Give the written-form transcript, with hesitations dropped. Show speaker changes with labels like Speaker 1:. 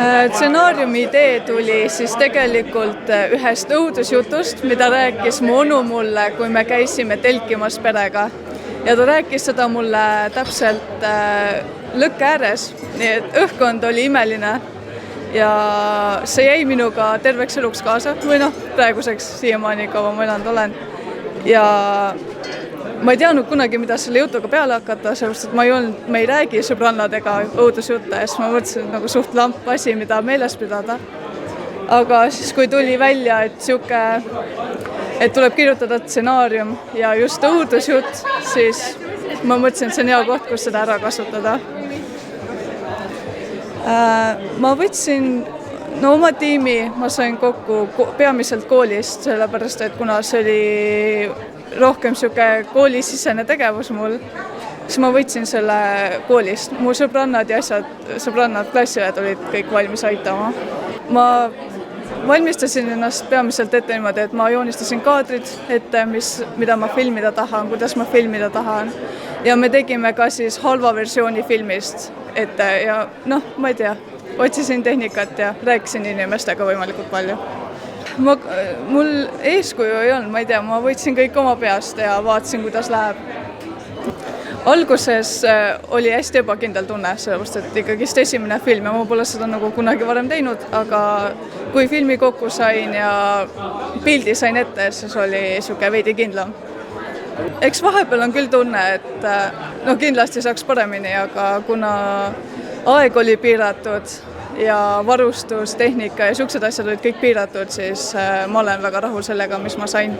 Speaker 1: Stsenaariumi idee tuli siis tegelikult ühest õudusjutust, mida rääkis mu onu mulle, kui me käisime telkimas perega. Ja ta rääkis seda mulle täpselt lõkke ääres, nii et õhkkond oli imeline ja see jäi minuga terveks eluks kaasa, või praeguseks siiamaani kaua ma elanud olen. Ja ma ei teadnud kunagi, mida selle jutuga peale hakata, sellepärast, et ma ei räägi sõbrannadega õudusjutte, siis ma mõtlesin, et nagu suht lamp asi, mida meeles pidada. Aga siis, kui tuli välja, et tuleb kirjutada stsenaarium ja just õudusjutt, siis ma mõtlesin, et see on hea koht, kus seda ära kasutada. Ma võtsin oma tiimi, ma sain kokku peamiselt koolist, sellepärast, et kuna see oli rohkem koolisisene tegevus mul, siis ma võtsin selle koolist. Mu sõbrannad ja klassiõed olid kõik valmis aitama. Ma valmistasin ennast peamiselt ette niimoodi, et ma joonistasin kaadrid ette, mida ma filmida tahan, kuidas ma filmida tahan. Ja me tegime ka siis halva versiooni filmist ette ja ma ei tea, otsisin tehnikat ja rääkisin inimestega võimalikult palju. Mul eeskuju ei olnud, ma ei tea, ma võtsin kõik oma peast ja vaatasin, kuidas läheb. Alguses oli hästi ebakindel tunne, sellepärast, et ikkagist esimene film ja ma pole seda kunagi varem teinud, aga kui filmi kokku sain ja pildi sain ette, siis oli veidi kindlam. Eks vahepeal on küll tunne, et kindlasti saaks paremini, aga kuna aeg oli piiratud ja varustus, tehnika ja siuksed asjad olid kõik piiratud, siis ma olen väga rahul sellega, mis ma sain.